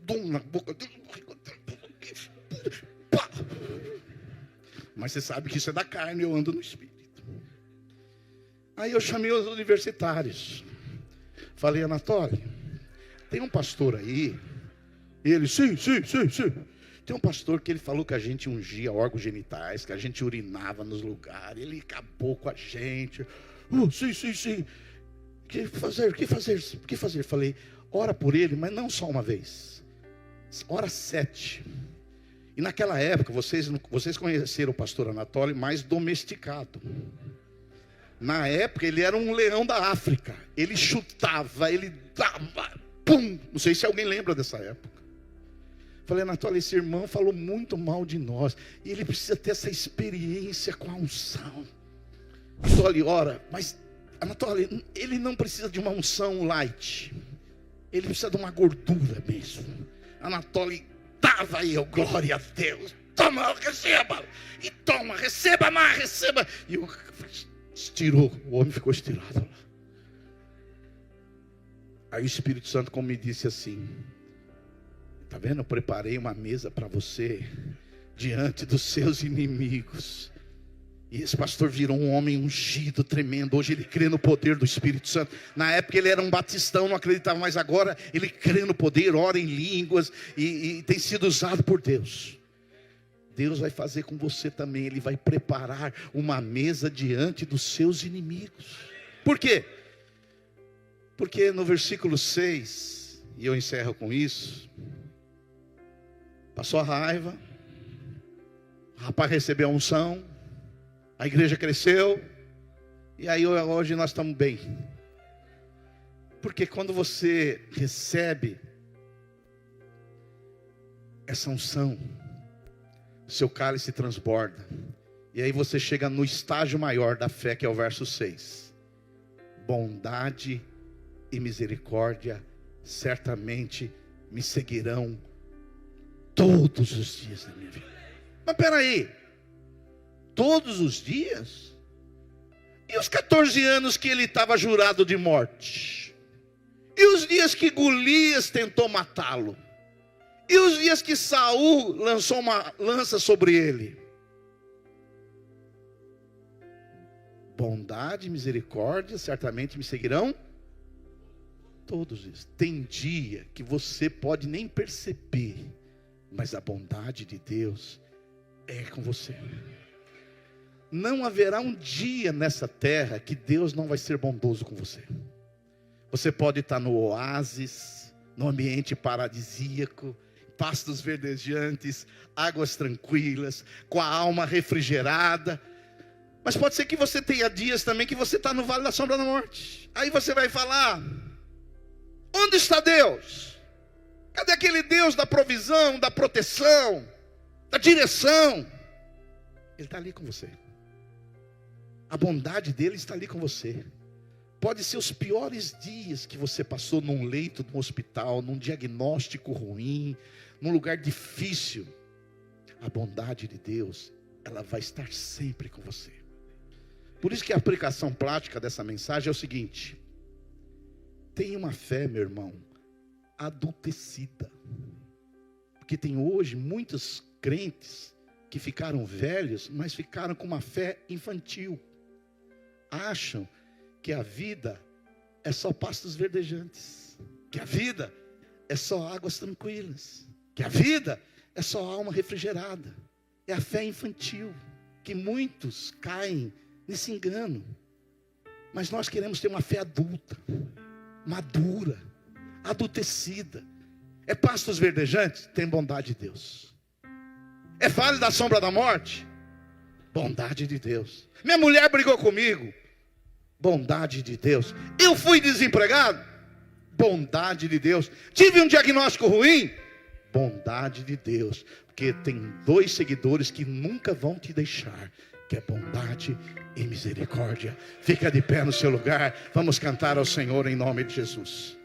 Dum na boca. Mas você sabe que isso é da carne, eu ando no espírito. Aí eu chamei os universitários. Falei: Anatoly, tem um pastor aí. Ele, sim. Tem um pastor que ele falou que a gente ungia órgãos genitais, que a gente urinava nos lugares. Ele acabou com a gente. Sim. O que fazer? Falei: ora por ele, mas não só uma vez. Ora 7. E naquela época, vocês conheceram o pastor Anatoly mais domesticado. Na época, ele era um leão da África. Ele chutava, ele dava, pum. Não sei se alguém lembra dessa época. Falei: Anatoly, esse irmão falou muito mal de nós. E ele precisa ter essa experiência com a unção. Anatoly, ora, mas Anatoly, ele não precisa de uma unção light. Ele precisa de uma gordura mesmo. Anatoly dava aí, glória a Deus. Toma, receba. E toma, receba mais, receba. E eu estirou, o homem ficou estirado lá. Aí o Espírito Santo, como me disse assim: tá vendo? Eu preparei uma mesa para você diante dos seus inimigos. E esse pastor virou um homem ungido, tremendo. Hoje ele crê no poder do Espírito Santo. Na época ele era um batistão, não acreditava, mas agora ele crê no poder, ora em línguas e tem sido usado por Deus. Deus vai fazer com você também. Ele vai preparar uma mesa diante dos seus inimigos. Por quê? Porque no versículo 6, e eu encerro com isso, passou a raiva, o rapaz recebeu a unção, a igreja cresceu, e aí hoje nós estamos bem. Porque quando você recebe essa unção, seu cálice transborda. E aí você chega no estágio maior da fé, que é o verso 6. Bondade e misericórdia certamente me seguirão todos os dias da minha vida. Mas peraí, todos os dias? E os 14 anos que ele estava jurado de morte? E os dias que Golias tentou matá-lo? E os dias que Saul lançou uma lança sobre ele? Bondade e misericórdia certamente me seguirão todos isso. Tem dia que você pode nem perceber, mas a bondade de Deus é com você. Não haverá um dia nessa terra que Deus não vai ser bondoso com você. Você pode estar no oásis, no ambiente paradisíaco, pastos verdejantes, águas tranquilas, com a alma refrigerada. Mas pode ser que você tenha dias também que você está no vale da sombra da morte. Aí você vai falar: onde está Deus? Cadê aquele Deus da provisão, da proteção, da direção? Ele está ali com você. A bondade dele está ali com você. Pode ser os piores dias que você passou num leito de um hospital, num diagnóstico ruim, num lugar difícil. A bondade de Deus, ela vai estar sempre com você. Por isso que a aplicação prática dessa mensagem é o seguinte: tenha uma fé, meu irmão, adultecida. Porque tem hoje muitos crentes que ficaram velhos, mas ficaram com uma fé infantil. Acham que a vida é só pastos verdejantes, que a vida é só águas tranquilas, que a vida é só alma refrigerada. É a fé infantil, que muitos caem nesse engano. Mas nós queremos ter uma fé adulta, madura, adultecida. É pastos verdejantes? Tem bondade de Deus. É vale da sombra da morte? Bondade de Deus. Minha mulher brigou comigo? Bondade de Deus. Eu fui desempregado? Bondade de Deus. Tive um diagnóstico ruim? Bondade de Deus. Porque tem 2 seguidores que nunca vão te deixar, que é bondade e misericórdia. Fica de pé no seu lugar. Vamos cantar ao Senhor em nome de Jesus.